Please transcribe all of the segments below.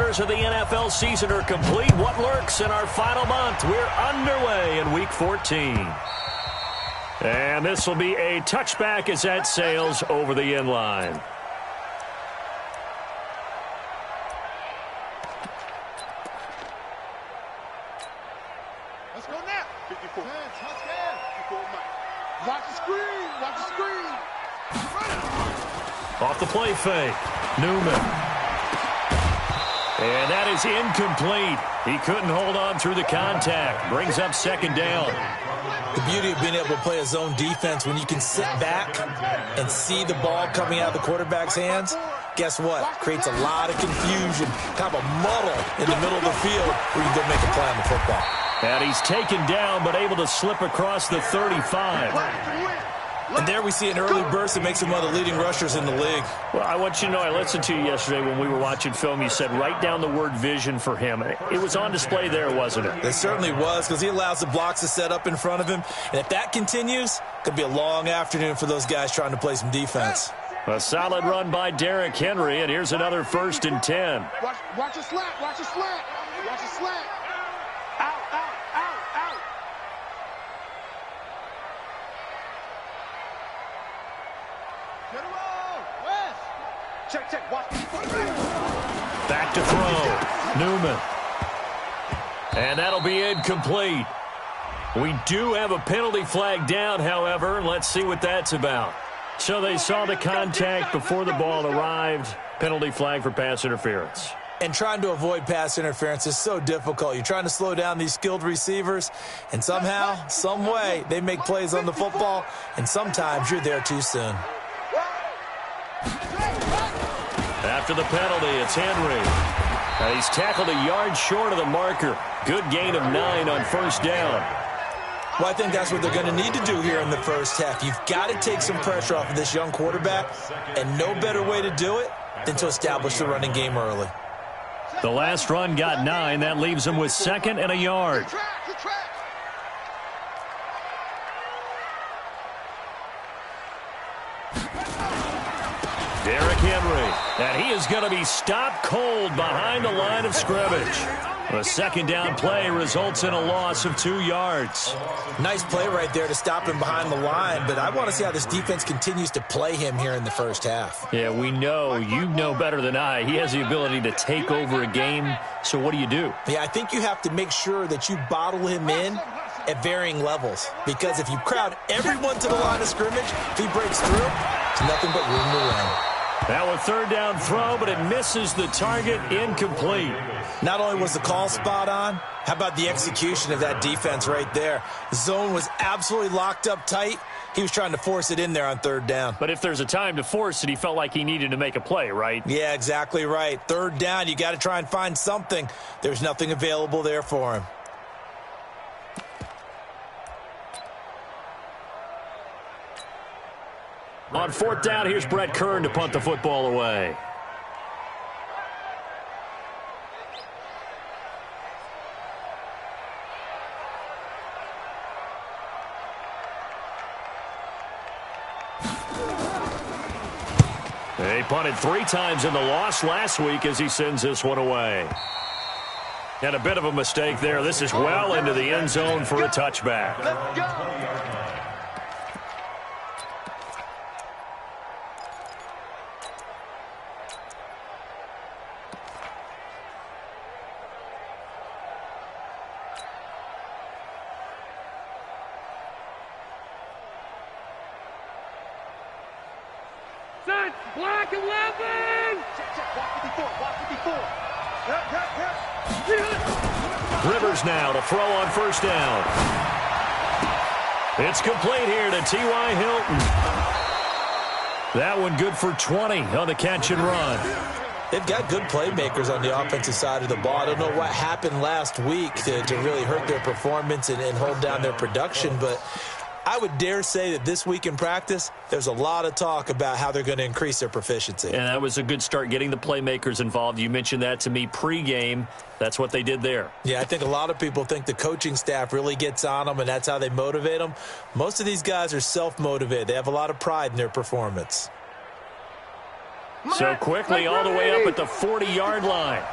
quarters of the NFL season are complete. What lurks in our final month? We're underway in Week 14. And this will be a touchback as that sails over the end line. Let's go now. 54. Touchdown. 54, Mike. Watch the screen. Watch the screen. Off the play fake. Newman. And that is incomplete. He couldn't hold on through the contact. Brings up second down. The beauty of being able to play a zone defense when you can sit back and see the ball coming out of the quarterback's hands, guess what? Creates a lot of confusion, kind of a muddle in the middle of the field where you can go make a play on the football. And he's taken down but able to slip across the 35. And there we see an early burst that makes him one of the leading rushers in the league. Well, I want you to know, I listened to you yesterday when we were watching film. You said write down the word vision for him. It was on display there, wasn't it? It certainly was, because he allows the blocks to set up in front of him. And if that continues, it could be a long afternoon for those guys trying to play some defense. A solid run by Derrick Henry, and here's another 1st and 10. Watch a slant. Watch a slant. Watch a slant. Out. Get him on. West. Check. Watch. Back to throw. Newman. And that'll be incomplete. We do have a penalty flag down, however. Let's see what that's about. So they saw the contact before the ball arrived. Penalty flag for pass interference. And trying to avoid pass interference is so difficult. You're trying to slow down these skilled receivers, and somehow, some way, they make plays on the football, and sometimes you're there too soon. After the penalty, it's Henry. He's tackled a yard short of the marker. Good gain of 9 on 1st down. Well, I think that's what they're going to need to do here in the first half. You've got to take some pressure off of this young quarterback, and no better way to do it than to establish the running game early. The last run got 9. That leaves him with 2nd and a yard. Derrick Henry, and he is going to be stopped cold behind the line of scrimmage. A 2nd down play results in a loss of 2 yards. Nice play right there to stop him behind the line, but I want to see how this defense continues to play him here in the first half. Yeah, we know. You know better than I. He has the ability to take over a game, so what do you do? Yeah, I think you have to make sure that you bottle him in at varying levels, because if you crowd everyone to the line of scrimmage, if he breaks through, there's nothing but room to run. Now a 3rd down throw, but it misses the target. Incomplete. Not only was the call spot on, how about the execution of that defense right there? The zone was absolutely locked up tight. He was trying to force it in there on 3rd down. But if there's a time to force it, he felt like he needed to make a play, right? Yeah, exactly right. 3rd down, you got to try and find something. There's nothing available there for him. On 4th down, here's Brett Kern to punt the football away. They punted 3 times in the loss last week as he sends this one away. And a bit of a mistake there. This is well into the end zone for a touchback. Let's go. Black 11! Check. Watch 54. Yep. Rivers now to throw on 1st down. It's complete here to T.Y. Hilton. That one good for 20 on the catch and run. They've got good playmakers on the offensive side of the ball. I don't know what happened last week to really hurt their performance and hold down their production, but I would dare say that this week in practice, there's a lot of talk about how they're going to increase their proficiency. And that was a good start, getting the playmakers involved. You mentioned that to me pregame. That's what they did there. Yeah, I think a lot of people think the coaching staff really gets on them, and that's how they motivate them. Most of these guys are self-motivated. They have a lot of pride in their performance. So quickly all the way up at the 40-yard line.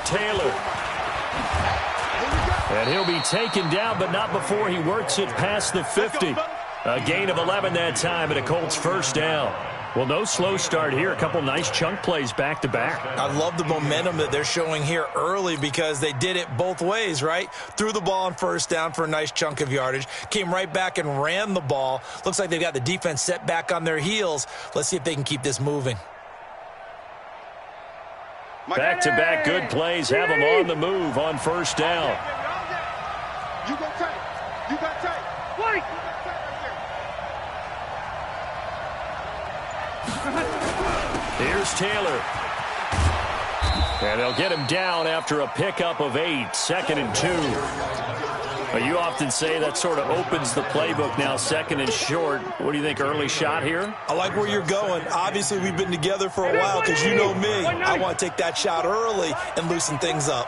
Taylor. And he'll be taken down, but not before he works it past the 50. A gain of 11 that time, and a Colts first down. Well, no slow start here. A couple nice chunk plays back-to-back. I love the momentum that they're showing here early because they did it both ways, right? Threw the ball on first down for a nice chunk of yardage. Came right back and ran the ball. Looks like they've got the defense set back on their heels. Let's see if they can keep this moving. Back-to-back good plays have them on the move on first down. You go take. You got take. Wait. Here's Taylor. And they'll get him down after a pickup of 8, 2nd and 2. You often say that sort of opens the playbook now, 2nd and short. What do you think, early shot here? I like where you're going. Obviously, we've been together for a while because you know me. I want to take that shot early and loosen things up.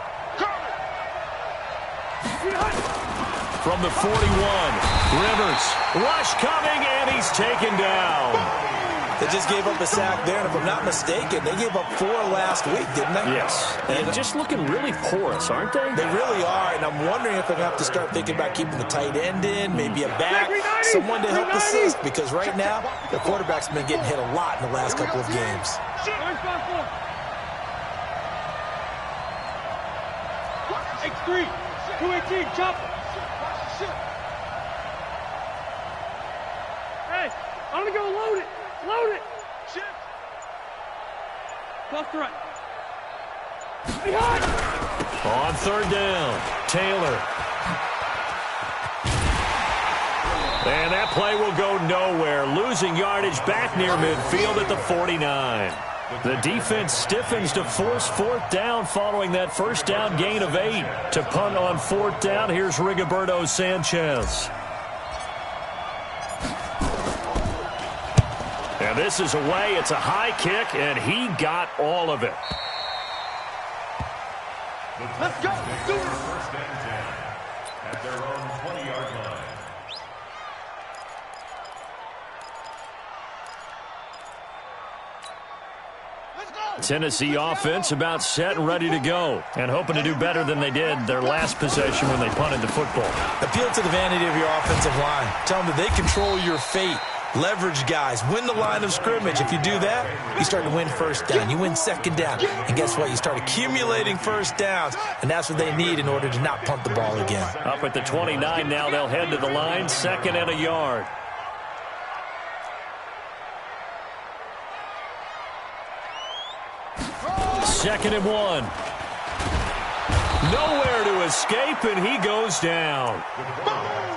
From the 41, Rivers. Rush coming, and he's taken down. They just gave up a sack there, and if I'm not mistaken, they gave up 4 last week, didn't they? Yes. And just looking really porous, aren't they? They really are, and I'm wondering if they're going to have to start thinking about keeping the tight end in, maybe a back, someone to help assist, because right now, the quarterback's been getting hit a lot in the last couple of games. X3, 218, chopper. Hey, I'm going to go load it. Load it! Shit! Left to right. On third down, Taylor. And that play will go nowhere. Losing yardage back near midfield at the 49. The defense stiffens to force fourth down following that first down gain of 8. To punt on fourth down, here's Rigoberto Sanchez. And this is away. It's a high kick, and he got all of it. Let's go. Do it. First and 10 at their own 20-yard line. Tennessee offense about set and ready to go, and hoping to do better than they did their last possession when they punted the football. Appeal to the vanity of your offensive line. Tell them that they control your fate. Leverage guys. Win the line of scrimmage. If you do that, you start to win first down. You win second down. And guess what? You start accumulating first downs, and that's what they need in order to not punt the ball again. Up at the 29 now, they'll head to the line, 2nd and a yard. Second and 1. Nowhere to escape, and he goes down.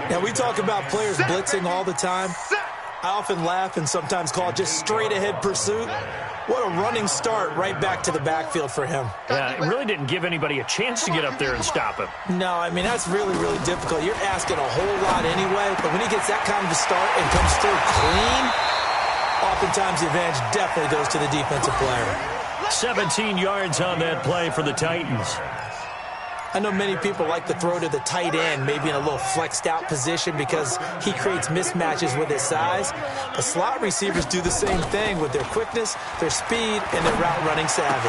Now, we talk about players blitzing all the time. I often laugh and sometimes call it just straight-ahead pursuit. What a running start right back to the backfield for him. Yeah, it really didn't give anybody a chance to get up there and stop him. No, I mean, that's really, really difficult. You're asking a whole lot anyway, but when he gets that kind of a start and comes through clean, oftentimes the advantage definitely goes to the defensive player. 17 yards on that play for the Titans. I know many people like to throw to the tight end, maybe in a little flexed out position because he creates mismatches with his size. The slot receivers do the same thing with their quickness, their speed, and their route running savvy.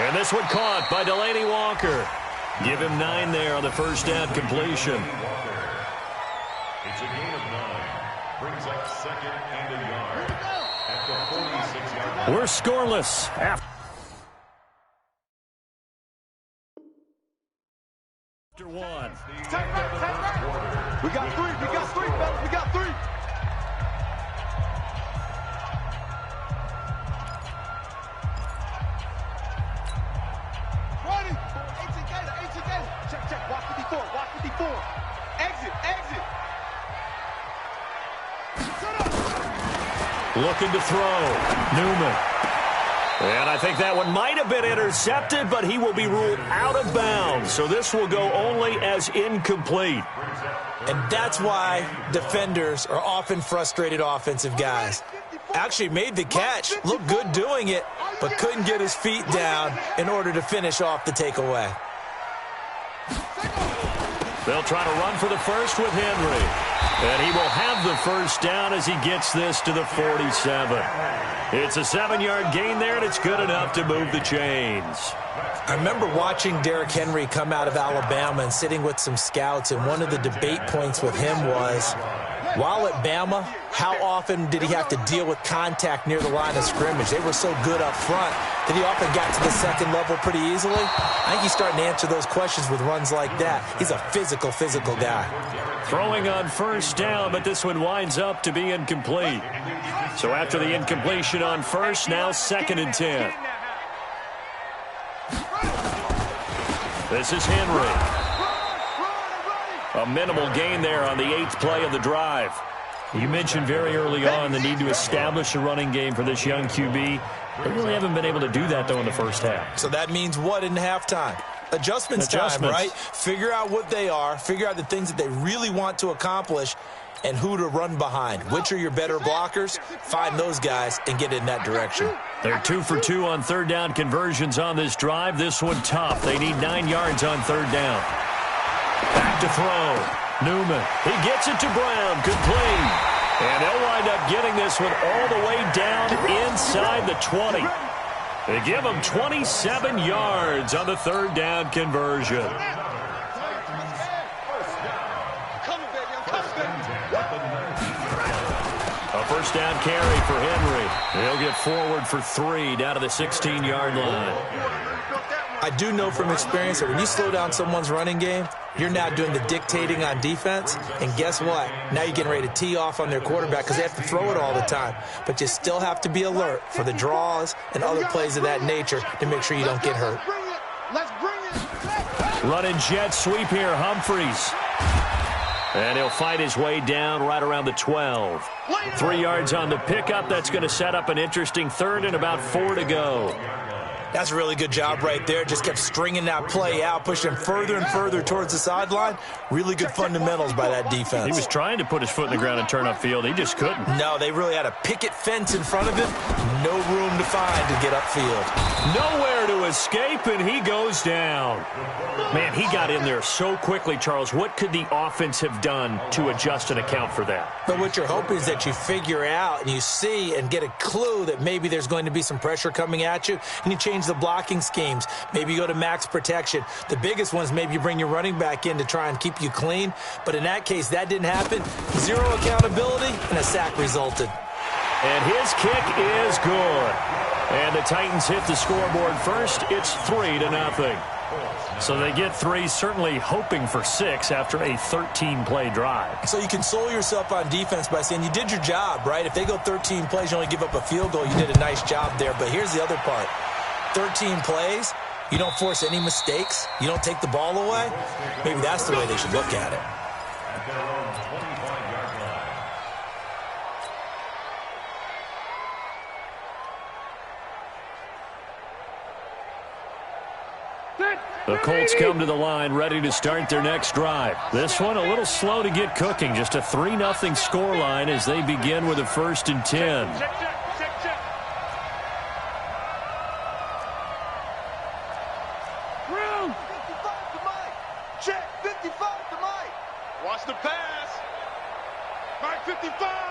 And this one caught by Delaney Walker. Give him 9 there on the first down completion. It's a gain of 9. Brings up 2nd and a yard at the 46-yard line. We're scoreless after 1. We got 3. We got 3, fellas. We got 3. Ready. 18 Gator. Check. Watch 54. Watch 54. Exit. Looking to throw. Newman. And I think that one might have been intercepted, but he will be ruled out of bounds. So this will go only as incomplete. And that's why defenders are often frustrated offensive guys. Actually made the catch, looked good doing it, but couldn't get his feet down in order to finish off the takeaway. They'll try to run for the first with Henry. And he will have the first down as he gets this to the 47. It's a 7-yard gain there, and it's good enough to move the chains. I remember watching Derrick Henry come out of Alabama and sitting with some scouts, and one of the debate points with him was, while at Bama, how often did he have to deal with contact near the line of scrimmage? They were so good up front that he often got to the second level pretty easily. I think he's starting to answer those questions with runs like that. He's a physical guy. Throwing on first down, but this one winds up to be incomplete. So after the incompletion on first, now 2nd and 10. This is Henry. A minimal gain there on the 8th play of the drive. You mentioned very early on the need to establish a running game for this young QB. They really haven't been able to do that, though, in the first half. So that means what in halftime? Adjustments time, right? Figure out what they are, figure out the things that they really want to accomplish, and who to run behind. Which are your better blockers? Find those guys and get in that direction. They're 2 for 2 on third down conversions on this drive. This one tough. They need 9 yards on third down. Back to throw. Newman. He gets it to Brown. Complete. And they'll wind up getting this one all the way down inside the 20. They give him 27 yards on the third down conversion. A first down carry for Henry. He'll get forward for 3 down to the 16-yard line. I do know from experience that when you slow down someone's running game, you're now doing the dictating on defense. And guess what? Now you're getting ready to tee off on their quarterback because they have to throw it all the time. But you still have to be alert for the draws and other plays of that nature to make sure you don't get hurt. Running jet sweep here, Humphreys. And he'll fight his way down right around the 12. 3 yards on the pickup. That's going to set up an interesting third and about 4 to go. That's a really good job right there. Just kept stringing that play out, pushing him further and further towards the sideline. Really good fundamentals by that defense. He was trying to put his foot in the ground and turn upfield. He just couldn't. No, they really had a picket fence in front of him. No room to find to get upfield. Nowhere to escape, and he goes down. Man, he got in there so quickly, Charles. What could the offense have done to adjust and account for that? But what you're hoping is that you figure out and you see and get a clue that maybe there's going to be some pressure coming at you, and you change the blocking schemes. Maybe you go to max protection. The biggest one is maybe you bring your running back in to try and keep you clean. But in that case, that didn't happen. 0 accountability, and a sack resulted. And his kick is good. And the Titans hit the scoreboard first. It's 3-0. So they get 3, certainly hoping for 6 after a 13-play drive. So you console yourself on defense by saying you did your job, right? If they go 13 plays, you only give up a field goal, you did a nice job there. But here's the other part. 13 plays, you don't force any mistakes, you don't take the ball away. Maybe that's the way they should look at it. The Colts come to the line ready to start their next drive. This one a little slow to get cooking. Just a 3-0 scoreline as they begin with a 1st and 10. Check 55 to Mike. Watch the pass. Mike 55.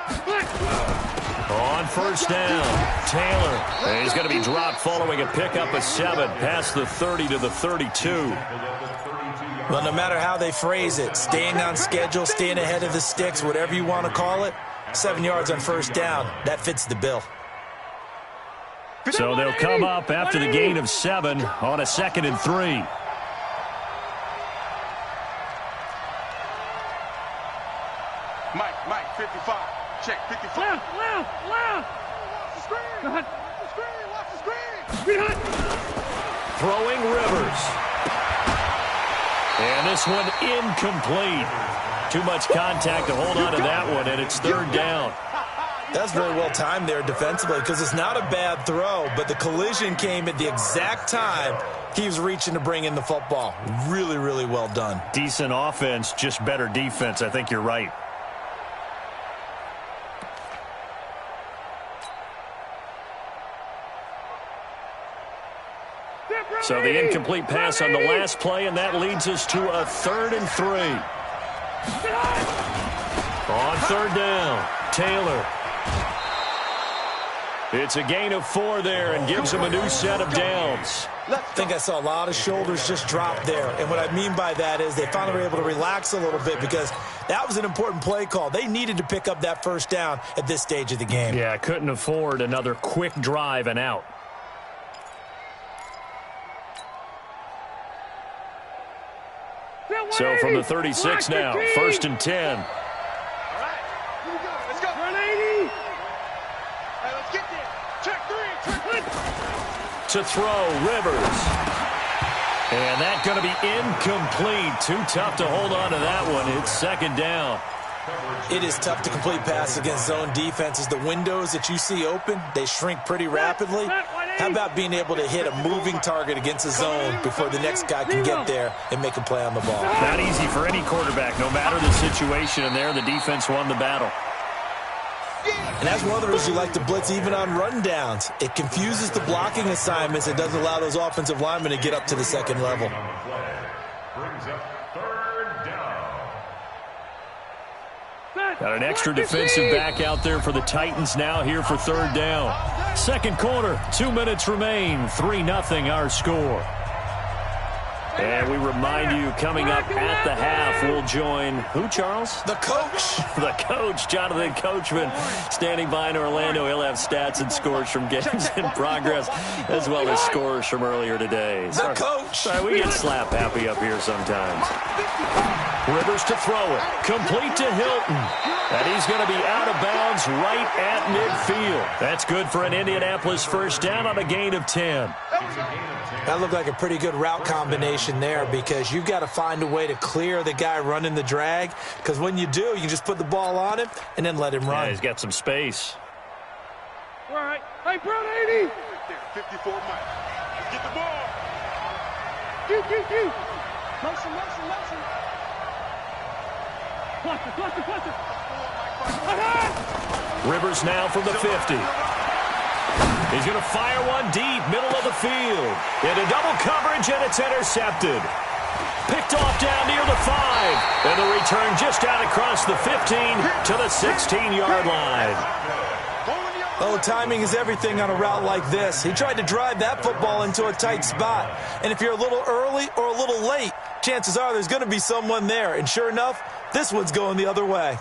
On first down, Taylor. And he's going to be dropped following a pickup of 7 past the 30 to the 32. Well, no matter how they phrase it, staying on schedule, staying ahead of the sticks, whatever you want to call it, 7 yards on first down, that fits the bill. So they'll come up after the gain of 7 on a 2nd and 3. Mike 55. Check 55. Left. Watch the screen. Throwing Rivers. And this one incomplete. Too much contact to hold on to that one, and it's 3rd down. That's very well timed there defensively because it's not a bad throw, but the collision came at the exact time he was reaching to bring in the football. Really, really well done. Decent offense, just better defense. I think you're right. So the incomplete pass on the last play, and that leads us to a 3rd and 3. On 3rd down, Taylor. It's a gain of 4 there and gives him a new set of downs. I think I saw a lot of shoulders just drop there. And what I mean by that is they finally were able to relax a little bit because that was an important play call. They needed to pick up that 1st down at this stage of the game. Yeah, couldn't afford another quick drive and out. So from the 36 now, 1st and 10. All right, here we go. Let's go. 180. Hey, let's get there. Check 3. To throw, Rivers. And that's going to be incomplete. Too tough to hold on to that one. It's 2nd down. It is tough to complete passes against zone defenses. The windows that you see open, they shrink pretty rapidly. How about being able to hit a moving target against a zone before the next guy can get there and make a play on the ball? Not easy for any quarterback, no matter the situation. And there, the defense won the battle. And that's one of the reasons you like to blitz even on rundowns. It confuses the blocking assignments. It doesn't allow those offensive linemen to get up to the 2nd level. Brings up 3rd down. Got an extra defensive back out there for the Titans now here for 3rd down. 2nd quarter, 2 minutes remain, 3-0 our score. And we remind you, coming up at the half, we'll join who, Charles? The coach. The coach, Jonathan Coachman, standing by in Orlando. He'll have stats and scores from games in progress, as well as scores from earlier today. The coach. Sorry, we get slap happy up here sometimes. Rivers to throw it. Complete to Hilton. And he's going to be out of bounds right at midfield. That's good for an Indianapolis 1st down on a gain of 10. That looked like a pretty good route combination there because you've got to find a way to clear the guy running the drag, because when you do, you can just put the ball on him and then let him run. Yeah, he's got some space. All right. Hey, Brown 80. 54 Mike. Let's get the ball. Motion. Cluster. Rivers now from the 50. He's going to fire one deep, middle of the field. Into double coverage, and it's intercepted. Picked off down near the 5. And the return just out across the 15 to the 16-yard line. Oh, timing is everything on a route like this. He tried to drive that football into a tight spot. And if you're a little early or a little late, chances are there's going to be someone there. And sure enough, this one's going the other way.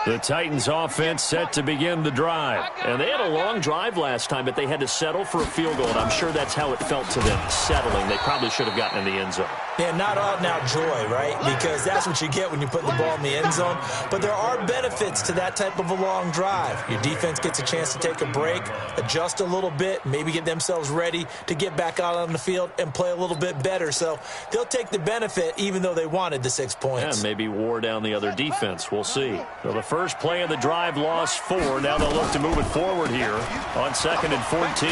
The Titans offense set to begin the drive. And they had a long drive last time, but they had to settle for a field goal. And I'm sure that's how it felt to them, settling. They probably should have gotten in the end zone. Yeah, not out-and-out joy, right? Because that's what you get when you put the ball in the end zone. But there are benefits to that type of a long drive. Your defense gets a chance to take a break, adjust a little bit, maybe get themselves ready to get back out on the field and play a little bit better. So they'll take the benefit even though they wanted the 6 points. And maybe wore down the other defense. We'll see. So the first play of the drive lost 4. Now they'll look to move it forward here on 2nd and 14.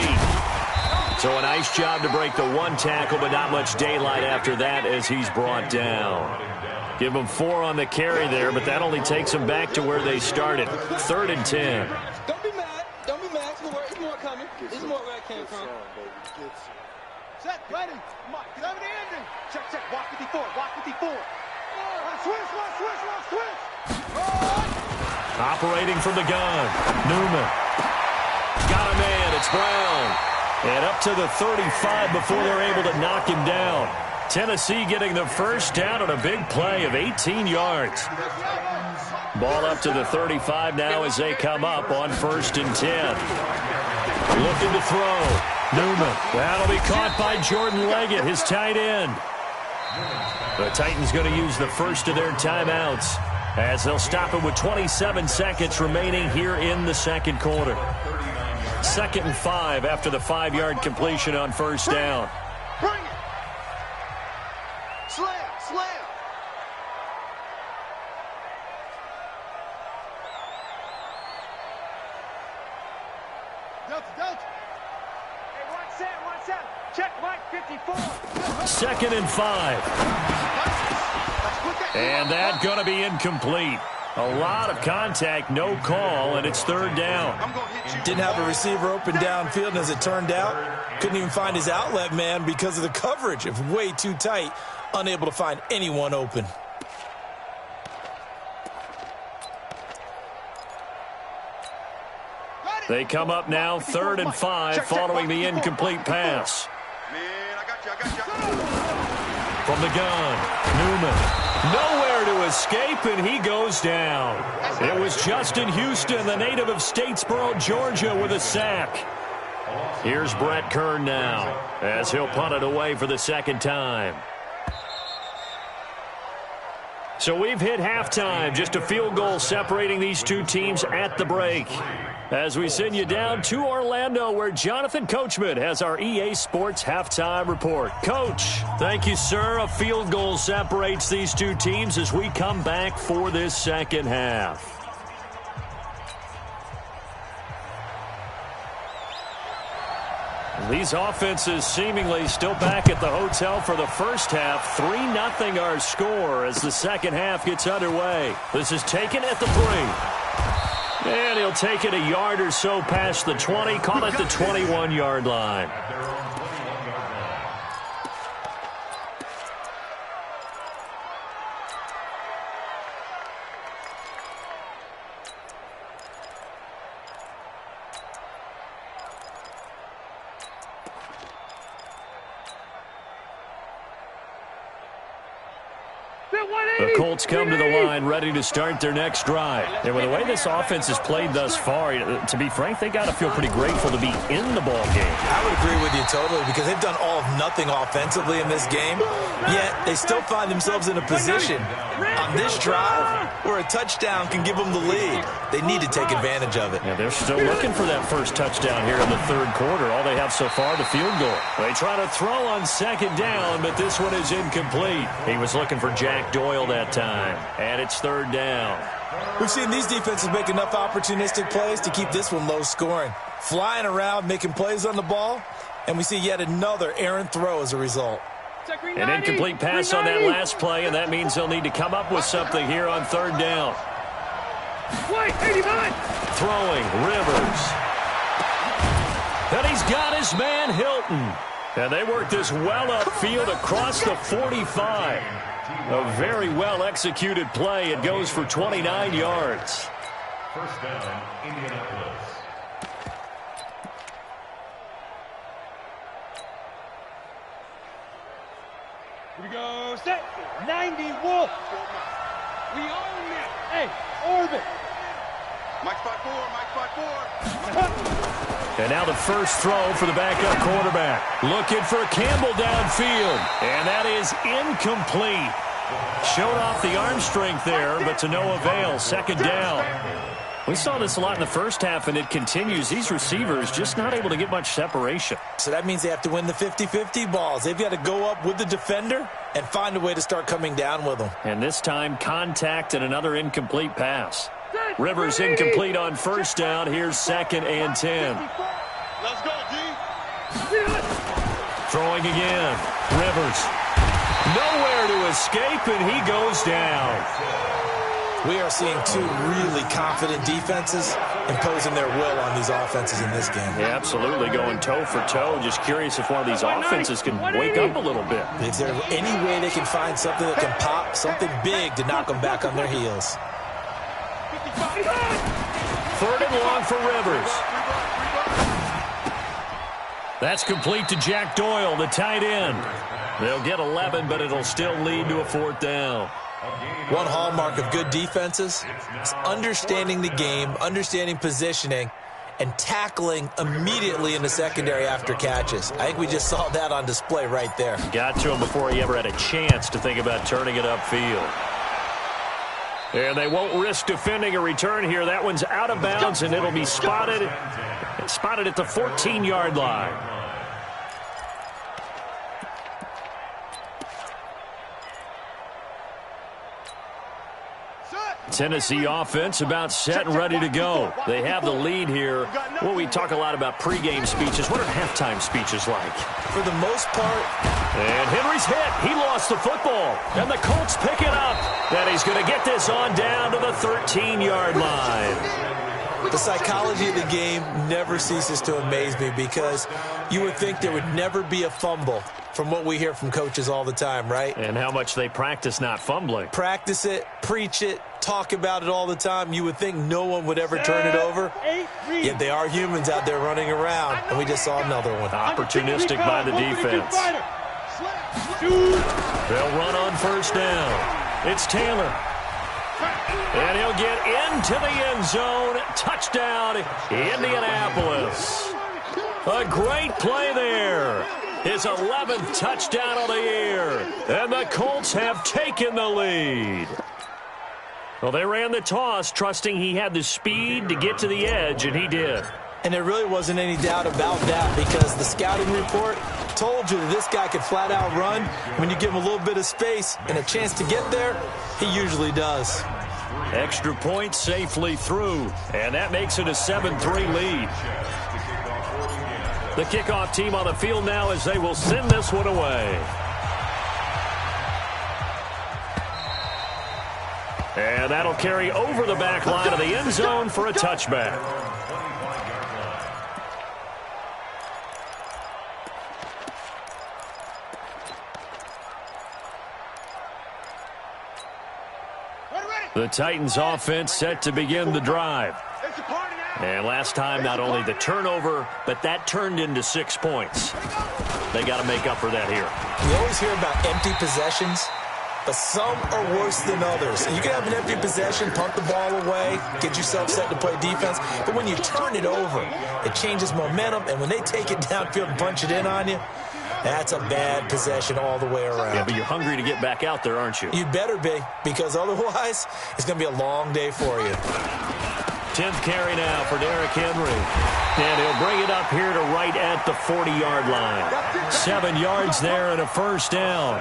So a nice job to break the 1 tackle, but not much daylight after that as he's brought down. Give them 4 on the carry there, but that only takes them back to where they started. 3rd and 10. Don't be mad. Don't be mad. It's more coming. It's more where it came from. Set, ready. Come on, get over the ending. Check. Walk 54. Switch. Operating from the gun. Newman. Got a man. It's Brown. And up to the 35 before they're able to knock him down. Tennessee getting the first down on a big play of 18 yards. Ball up to the 35 now as they come up on 1st and 10. Looking to throw. Newman. That'll be caught by Jordan Leggett, his tight end. The Titans going to use the first of their timeouts as they'll stop it with 27 seconds remaining here in the 2nd quarter. 2nd and 5 after the 5-yard completion on 1st down. Bring it. Slam. Delta. Hey, one set. Check, Mike, 54. 2nd and 5. And that's going to be incomplete. A lot of contact, no call, and it's third down. Didn't have a receiver open downfield, and as it turned out, couldn't even find his outlet man because of the coverage. It was way too tight, unable to find anyone open. They come up now, 3rd and 5, following the incomplete pass. From the gun, Newman. Nowhere to escape, and he goes down. It was Justin Houston, the native of Statesboro, Georgia, with a sack. Here's Brett Kern now, as he'll punt it away for the second time. So we've hit halftime, just a field goal separating these two teams at the break. As we send you down to Orlando, where Jonathan Coachman has our EA Sports halftime report. Coach, thank you, sir. A field goal separates these two teams as we come back for this second half. These offenses seemingly still back at the hotel for the first half. 3-0 our score as the second half gets underway. This is taken at the 3. And he'll take it a yard or so past the 20. Call it the 21-yard line. The Colts come to the line ready to start their next drive. And with the way this offense has played thus far, to be frank, they got to feel pretty grateful to be in the ball game. I would agree with you totally because they've done all of nothing offensively in this game, yet they still find themselves in a position on this drive where a touchdown can give them the lead. They need to take advantage of it. Yeah, they're still looking for that first touchdown here in the third quarter. All they have so far, the field goal. They try to throw on second down, but this one is incomplete. He was looking for Jack Doyle that time, and it's third down. We've seen these defenses make enough opportunistic plays to keep this one low scoring. Flying around, making plays on the ball, and we see yet another errant throw as a result. An incomplete pass on that last play, and that means they'll need to come up with something here on third down. Throwing, Rivers. And he's got his man, Hilton. And they work this well upfield across the 45. A very well-executed play. It goes for 29 yards. First down, Indianapolis. Here we go, set, 90 Wolf. We own it. Hey, orbit. Mike spot 4. And now the first throw for the backup quarterback. Looking for Campbell downfield. And that is incomplete. Showed off the arm strength there, but to no avail. Second down. We saw this a lot in the first half, and it continues. These receivers just not able to get much separation. So that means they have to win the 50-50 balls. They've got to go up with the defender and find a way to start coming down with them. And this time, contact and another incomplete pass. Rivers incomplete on first down. Here's 2nd and 10. Let's go, D. Throwing again. Rivers. Nowhere to escape, and he goes down. We are seeing two really confident defenses imposing their will on these offenses in this game. Yeah, absolutely, going toe for toe. Just curious if one of these offenses can wake up a little bit. Is there any way they can find something that can pop, something big to knock them back on their heels? 3rd and long for Rivers. That's complete to Jack Doyle, the tight end. They'll get 11, but it'll still lead to a 4th down. One hallmark of good defenses is understanding the game, understanding positioning, and tackling immediately in the secondary after catches. I think we just saw that on display right there. Got to him before he ever had a chance to think about turning it upfield. And they won't risk defending a return here. That one's out of bounds, and it'll be spotted at the 14-yard line. Tennessee offense about set and ready to go. They have the lead here. Well, we talk a lot about pregame speeches. What are halftime speeches like? For the most part, And Henry's hit. He lost the football. And the Colts pick it up. And he's going to get this on down to the 13-yard line. The psychology of the game never ceases to amaze me because you would think there would never be a fumble from what we hear from coaches all the time, right? And how much they practice not fumbling. Practice it, preach it, talk about it all the time. You would think no one would ever turn it over. Yet they are humans out there running around, and we just saw another one. Opportunistic by the defense. They'll run on first down. It's Taylor. And he'll get into the end zone. Touchdown, Indianapolis. A great play there. His 11th touchdown of the year. And the Colts have taken the lead. Well, they ran the toss, trusting he had the speed to get to the edge, and he did. And there really wasn't any doubt about that because the scouting report told you that this guy could flat out run. When you give him a little bit of space and a chance to get there, he usually does. Extra point safely through, and that makes it a 7-3 lead. The kickoff team on the field now as they will send this one away. And that'll carry over the back line of the end zone for a touchback. The Titans offense set to begin the drive. And last time, not only the turnover, but that turned into 6 points. They got to make up for that here. You always hear about empty possessions, but some are worse than others. You can have an empty possession, punt the ball away, get yourself set to play defense, but when you turn it over, it changes momentum, and when they take it downfield and punch it in on you, that's a bad possession all the way around. Yeah, but you're hungry to get back out there, aren't you? You better be, because otherwise, it's going to be a long day for you. 10th carry now for Derrick Henry. And he'll bring it up here to right at the 40-yard line. 7 yards there and a first down.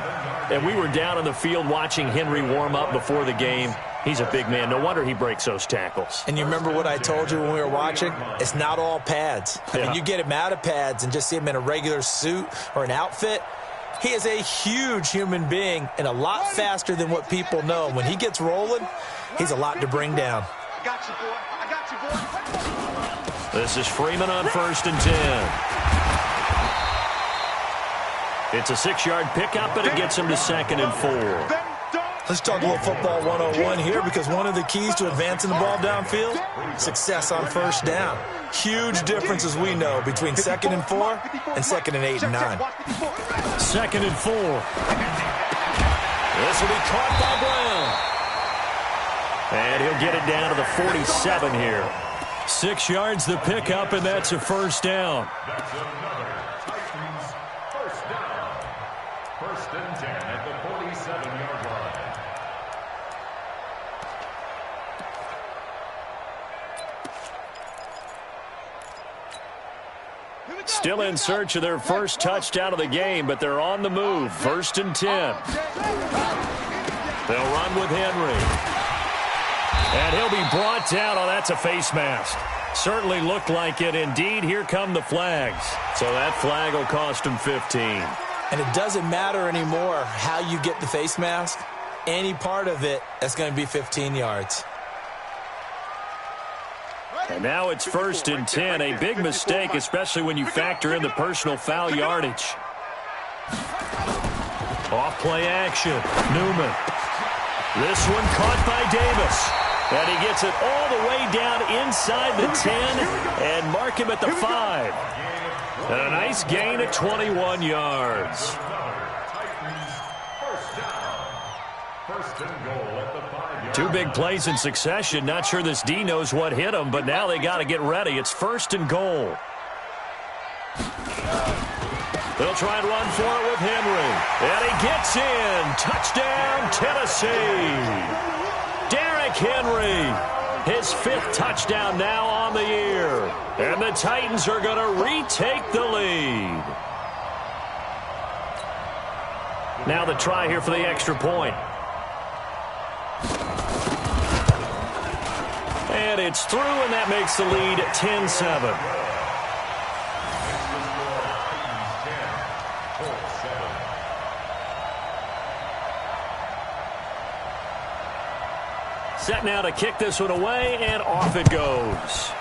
And we were down in the field watching Henry warm up before the game. He's a big man. No wonder he breaks those tackles. And you remember what I told you when we were watching? It's not all pads. I mean, you get him out of pads and just see him in a regular suit or an outfit. He is a huge human being and a lot faster than what people know. When he gets rolling, he's a lot to bring down. I got you, boy. I got you, boy. This is Freeman on 1st and 10. It's a 6-yard pickup, but it gets him to 2nd and 4. Let's talk a little football 101 here because one of the keys to advancing the ball downfield, success on first down. Huge difference, as we know, between 2nd and 4 and 2nd and 8 and 9. 2nd and 4. This will be caught by Brown. And he'll get it down to the 47 here. 6 yards the pickup, and that's a first down. That's another Titans first down. 1st and 10 at the 47-yard line. Still in search of their first touchdown of the game, but they're on the move. 1st and 10. They'll run with Henry. And he'll be brought down. Oh, that's a face mask. Certainly looked like it. Indeed, here come the flags. So that flag will cost him 15. And it doesn't matter anymore how you get the face mask. Any part of it, that's going to be 15 yards. And now it's 1st and 10. A big mistake, especially when you factor in the personal foul yardage. Off play action. Newman. This one caught by Davis. And he gets it all the way down inside the 10 and mark him at the 5. And a nice gain at 21 yards. Two big plays in succession. Not sure this D knows what hit him, but now they got to get ready. It's 1st and goal. They'll try and run for it with Henry. And he gets in. Touchdown, Tennessee. Derrick Henry, his 5th touchdown now on the year. And the Titans are going to retake the lead. Now the try here for the extra point. And it's through, and that makes the lead 10-7. Set now to kick this one away, and off it goes.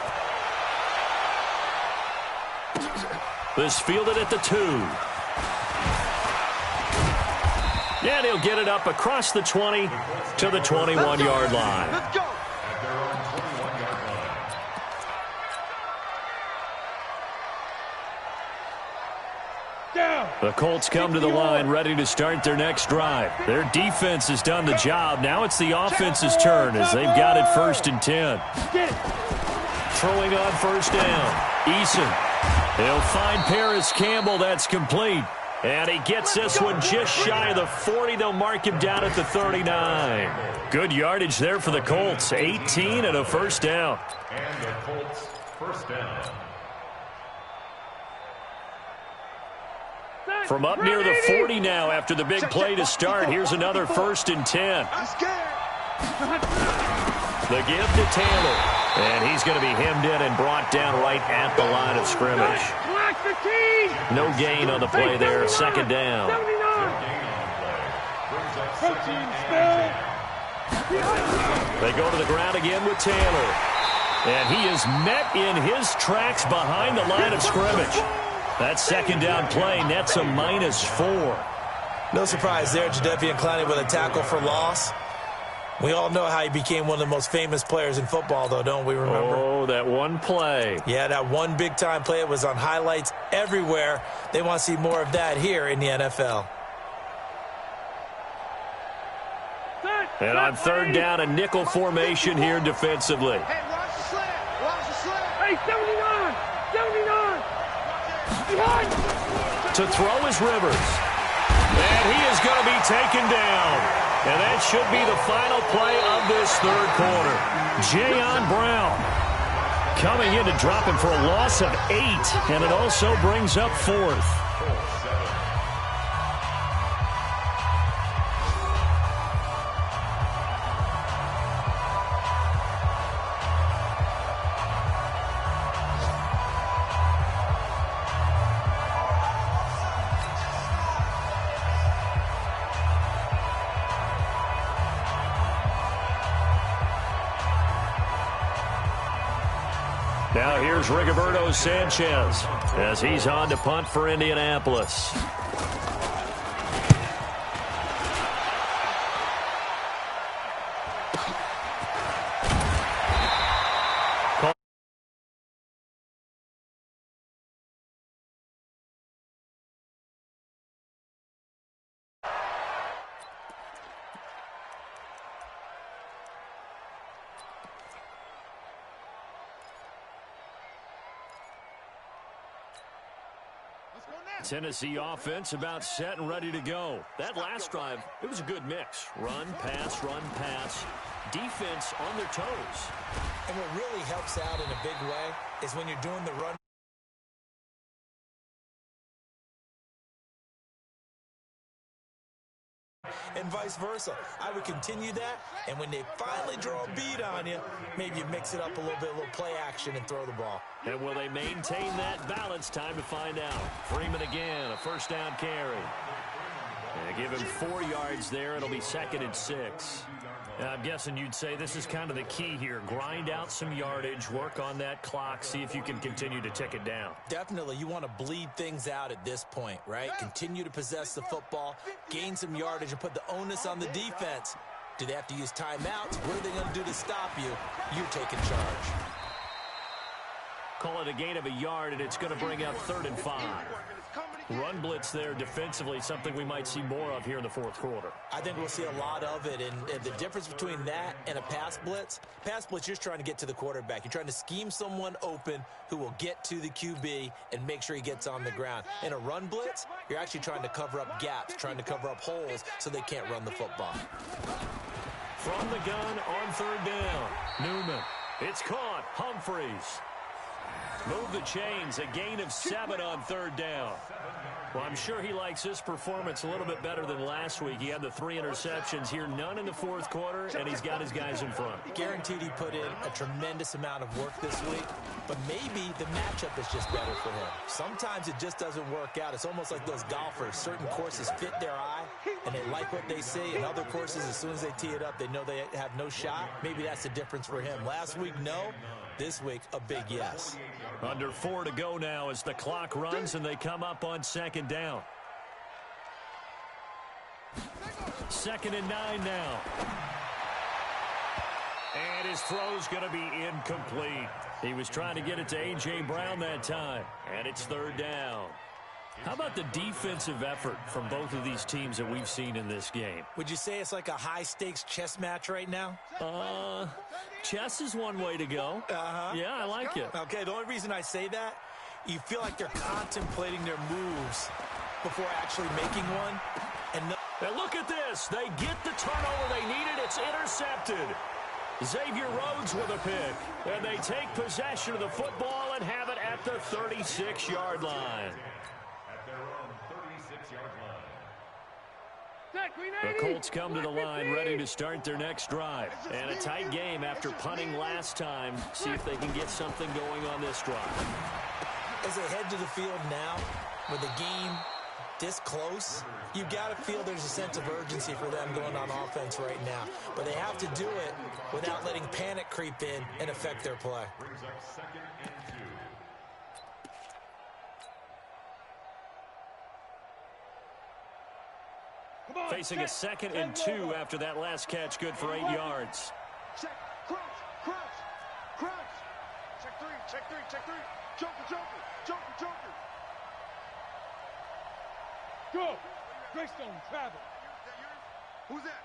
This fielded at the 2. And he'll get it up across the 20 to the 21-yard line. Let's go. At their own 21-yard line. Down. The Colts come to the line ready to start their next drive. Their defense has done the job. Now it's the offense's turn as they've got it 1st and 10. Throwing on 1st down. Eason. He'll find Paris Campbell. That's complete. And he gets this one just shy of the 40. They'll mark him down at the 39. Good yardage there for the Colts. 18 and a 1st down. And the Colts 1st down. From up near the 40 now after the big play to start. Here's another 1st and 10. I'm scared. The give to Taylor. And he's going to be hemmed in and brought down right at the line of scrimmage. No gain on the play there. 2nd down. They go to the ground again with Taylor. And he is met in his tracks behind the line of scrimmage. That 2nd down play nets a -4. No surprise there, Jadeveon Clowney with a tackle for loss. We all know how he became one of the most famous players in football, though, don't we remember? Oh, that one play. Yeah, that one big-time play. It was on highlights everywhere. They want to see more of that here in the NFL. And on 3rd down, a nickel formation here defensively. Hey, watch the slant. Watch the slant. Hey, 79. 79. To throw is Rivers. And he is going to be taken down. And that should be the final play of this 3rd quarter. Jayon Brown coming in to drop him for a loss of 8. And it also brings up 4th. Now here's Rigoberto Sanchez as he's on to punt for Indianapolis. Tennessee offense about set and ready to go. That last drive, it was a good mix. Run, pass, defense on their toes. And what really helps out in a big way is when you're doing the run. And vice versa. I would continue that, and when they finally draw a beat on you, maybe you mix it up a little bit, a little play action, and throw the ball. And will they maintain that balance? Time to find out. Freeman again, a 1st down carry. And give him 4 yards there. It'll be 2nd and 6. I'm guessing you'd say this is kind of the key here. Grind out some yardage, work on that clock, see if you can continue to tick it down. Definitely. You want to bleed things out at this point, right? Continue to possess the football, gain some yardage, and put the onus on the defense. Do they have to use timeouts? What are they going to do to stop you? You're taking charge. Call it a gain of a yard, and it's going to bring up 3rd and 5. Run blitz there defensively, something we might see more of here in the 4th quarter. I think we'll see a lot of it, and the difference between that and a pass blitz, you're trying to get to the quarterback. You're trying to scheme someone open who will get to the QB and make sure he gets on the ground. In a run blitz, you're actually trying to cover up gaps, trying to cover up holes so they can't run the football. From the gun on 3rd down, Newman. It's caught. Humphreys. Move the chains. A gain of 7 on 3rd down. Well, I'm sure he likes his performance a little bit better than last week. He had the 3 interceptions here, none in the fourth quarter, and he's got his guys in front. Guaranteed he put in a tremendous amount of work this week, but maybe the matchup is just better for him. Sometimes it just doesn't work out. It's almost like those golfers. Certain courses fit their eye, and they like what they see, and other courses, as soon as they tee it up, they know they have no shot. Maybe that's the difference for him. Last week, no. This week, a big yes. Under 4 to go now as the clock runs, and they come up on second down. 2nd and 9 now. And his throw's going to be incomplete. He was trying to get it to A.J. Brown that time, and it's 3rd down. How about the defensive effort from both of these teams that we've seen in this game? Would you say it's like a high-stakes chess match right now? Chess is one way to go. Yeah, I like it. Okay, the only reason I say that, you feel like they're contemplating their moves before actually making one. And look at this. They get the turnover they needed. It's intercepted. Xavier Rhodes with a pick. And they take possession of the football and have it at the 36-yard line. At their own 36-yard line. The Colts come to the line ready to start their next drive. And a tight game after punting last time. See if they can get something going on this drive. As they head to the field now, with the game this close, you got to feel there's a sense of urgency for them going on offense right now. But they have to do it without letting panic creep in and affect their play. Brings up 2nd and 2. Facing a 2nd and 2 after that last catch, good for 8 yards. Check, crunch, crunch, crunch. Check 3, check 3, check 3. Joker, joker, joker, joker. Go. Greystone, travel. Who's that?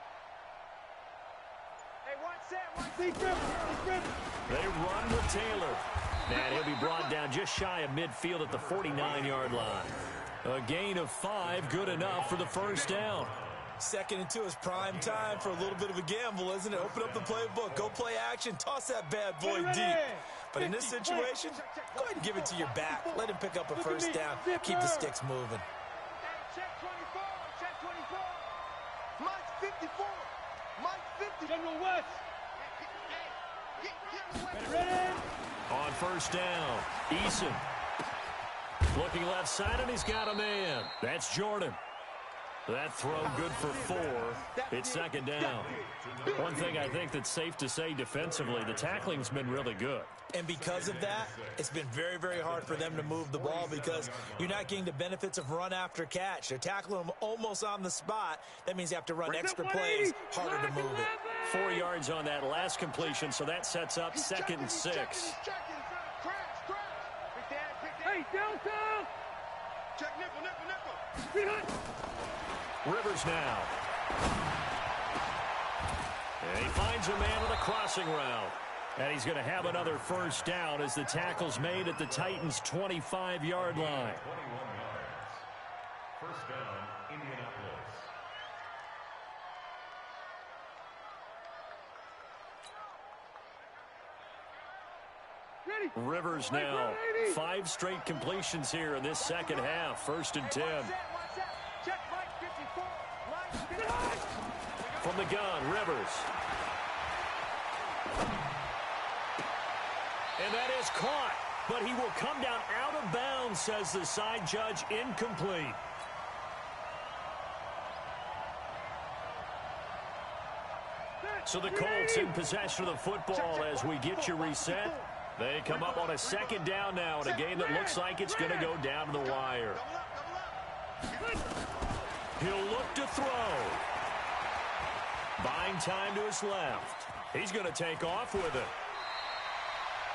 Hey, one set, one set. They run with Taylor. And he'll be brought down just shy of midfield at the 49-yard line. A gain of 5, good enough for the 1st down. 2nd and 2 is prime time for a little bit of a gamble, isn't it? Open up the playbook, go play action, toss that bad boy deep. But in this situation, go ahead and give it to your back. Let him pick up a 1st down, keep the sticks moving. Check 24, check 24. Mike's 54. Mike's 50. General West. Get ready. On 1st down, Eason. Looking left side, and he's got a man. That's Jordan. That throw good for 4. It's 2nd down. One thing I think that's safe to say defensively, the tackling's been really good. And because of that, it's been very, very hard for them to move the ball because you're not getting the benefits of run after catch. They're tackling them almost on the spot. That means you have to run extra plays, harder to move it. 4 yards on that last completion, so that sets up 2nd and 6. Hey, downtown! Check nickel, nickel, nickel! Rivers now. And he finds a man with a crossing route. And he's going to have another 1st down as the tackle's made at the Titans' 25-yard line. 21 yards. 1st down, Indianapolis. Rivers now. 5 straight completions here in this 2nd half. 1st and 10. From the gun, Rivers. And that is caught, but he will come down out of bounds, says the side judge, incomplete. So the Colts in possession of the football as we get you reset. They come up on a 2nd down now in a game that looks like it's going to go down to the wire. He'll look to throw. Buying time to his left. He's going to take off with it.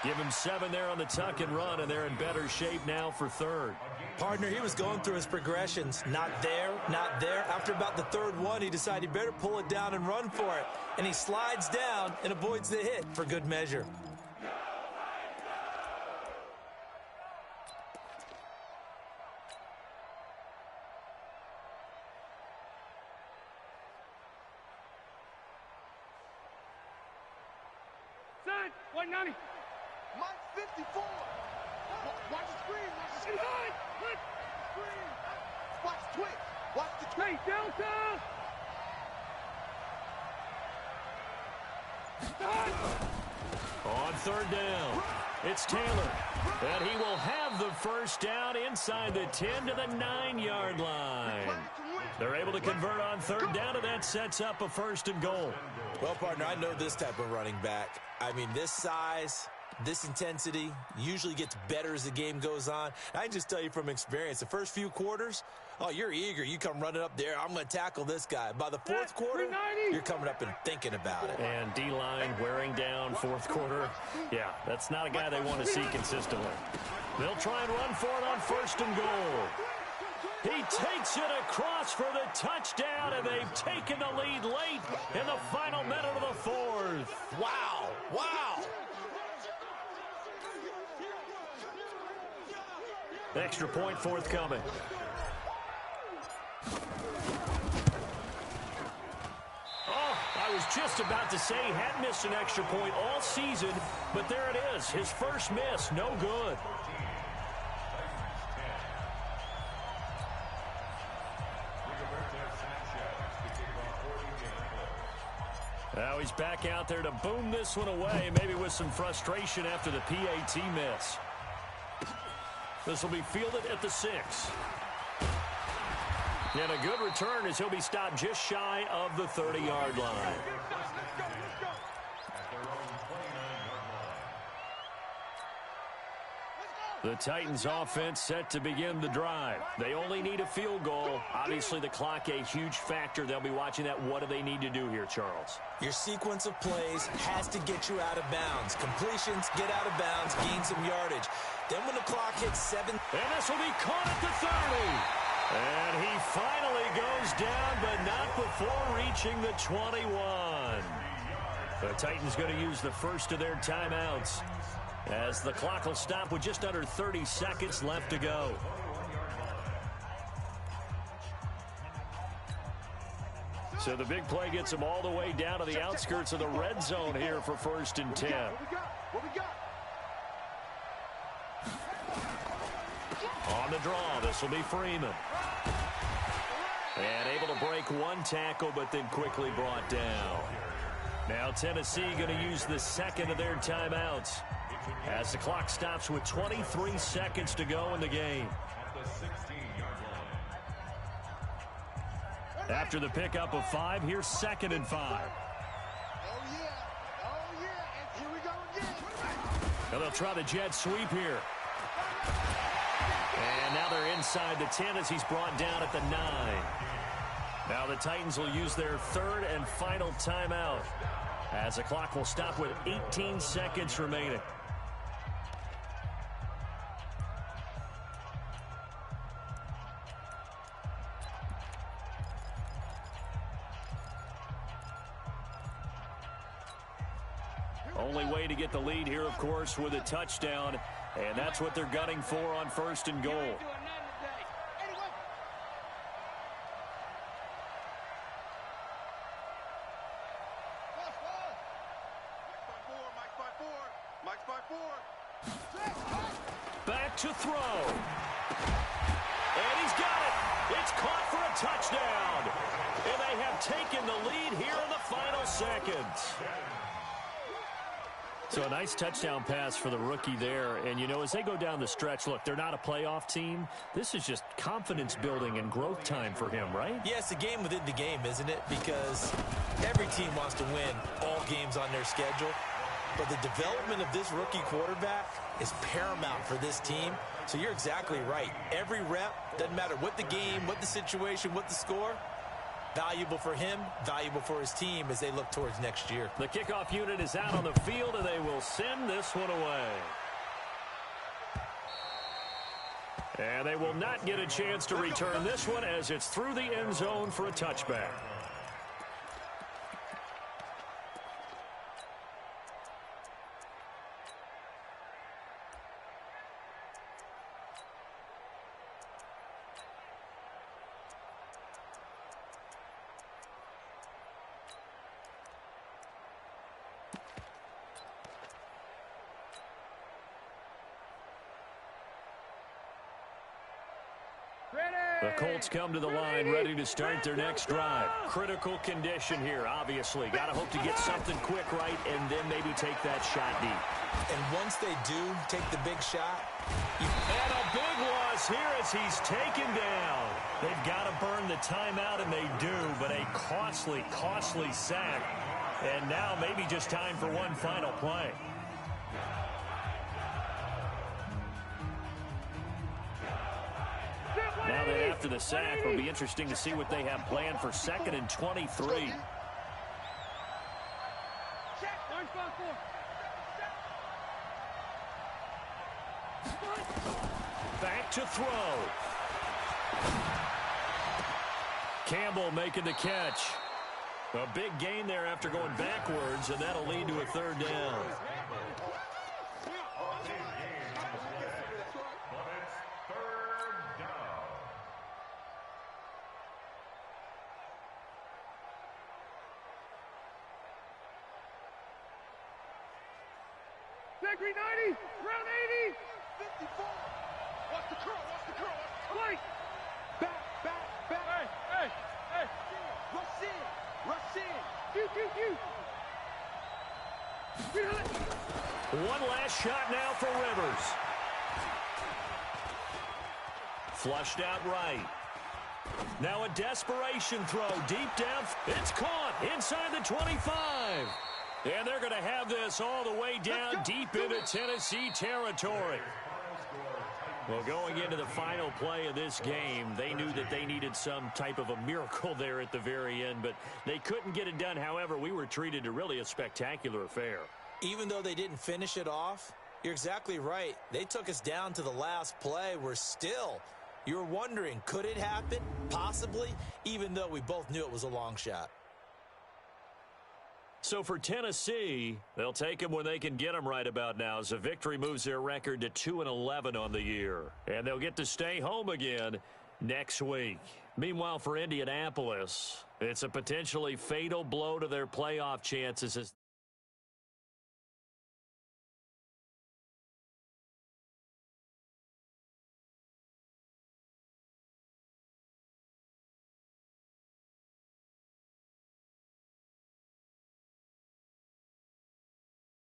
Give him 7 there on the tuck and run, and they're in better shape now for 3rd. Partner, he was going through his progressions. Not there, not there. After about the 3rd one, he decided he better pull it down and run for it. And he slides down and avoids the hit for good measure. Son, 190. Mike's 54. Watch the screen. Watch the screen. Screen. Watch the twitch. Watch the twitch. Hey, Delta! On third down, it's Taylor. And he will have the first down inside the 10 to the 9-yard line. They're able to convert on third down, and that sets up a first and goal. Well, partner, I know this type of running back. I mean, this size, this intensity usually gets better as the game goes on. I can just tell you from experience, the first few quarters, oh, you're eager. You come running up there. I'm going to tackle this guy. By the fourth quarter, you're coming up and thinking about it. And D-line wearing down fourth quarter. Yeah, that's not a guy they want to see consistently. They'll try and run for it on first and goal. He takes it across for the touchdown, and they've taken the lead late in the final minute of the fourth. Wow, wow. Extra point forthcoming. Oh, I was just about to say he hadn't missed an extra point all season, but there it is. His first miss, no good. Now he's back out there to boom this one away, maybe with some frustration after the PAT miss. This will be fielded at the 6. And a good return as he'll be stopped just shy of the 30-yard line. The Titans offense set to begin the drive. They only need a field goal. Obviously, the clock a huge factor. They'll be watching that. What do they need to do here, Charles? Your sequence of plays has to get you out of bounds. Completions, get out of bounds, gain some yardage. Then when the clock hits 7. And this will be caught at the 30. And he finally goes down, but not before reaching the 21. The Titans going to use the first of their timeouts, as the clock will stop with just under 30 seconds left to go. So the big play gets them all the way down to the outskirts of the red zone here for first and 10. What we got? On the draw, this will be Freeman. And able to break one tackle, but then quickly brought down. Now Tennessee going to use the second of their timeouts, as the clock stops with 23 seconds to go in the game. After the pickup of 5, here's 2nd and 5. Oh, yeah. And here we go again. Now they'll try the jet sweep here. And now they're inside the 10 as he's brought down at the 9. Now the Titans will use their third and final timeout, as the clock will stop with 18 seconds remaining. Only way to get the lead here, of course, with a touchdown, and that's what they're gunning for on first and goal. Back to throw. And he's got it. It's caught for a touchdown. And they have taken the lead here in the final seconds. So a nice touchdown pass for the rookie there. And, you know, as they go down the stretch, look, they're not a playoff team. This is just confidence building and growth time for him, right? Yeah, it's a game within the game, isn't it? Because every team wants to win all games on their schedule. But the development of this rookie quarterback is paramount for this team. So you're exactly right. Every rep, doesn't matter what the game, what the situation, what the score, valuable for him, valuable for his team as they look towards next year. The kickoff unit is out on the field, and they will send this one away. And they will not get a chance to return this one as it's through the end zone for a touchback. Ready! The Colts come to the line ready to start their next drive. Critical condition here, obviously. Got to hope to get something quick right and then maybe take that shot deep. And once they do take the big shot, and a big loss here as he's taken down. They've got to burn the timeout, and they do, but a costly, costly sack. And now maybe just time for one final play. Now that after the sack, it'll be interesting to see what they have planned for 2nd and 23. Back to throw. Campbell making the catch. A big gain there after going backwards, and that'll lead to a 3rd down. Green 90, round 80, 54. Watch the curl, watch the curl, watch the back, back, back. Hey. Rush in. One last shot now for Rivers. Flushed out right. Now a desperation throw deep down. It's caught inside the 25. And they're going to have this all the way down deep into Tennessee territory. Well, going into the final play of this game, they knew that they needed some type of a miracle there at the very end, but they couldn't get it done. However, we were treated to really a spectacular affair. Even though they didn't finish it off, you're exactly right. They took us down to the last play. You were wondering, could it happen? Possibly, even though we both knew it was a long shot. So for Tennessee, they'll take them when they can get them right about now, as a victory moves their record to 2-11 on the year. And they'll get to stay home again next week. Meanwhile, for Indianapolis, it's a potentially fatal blow to their playoff chances as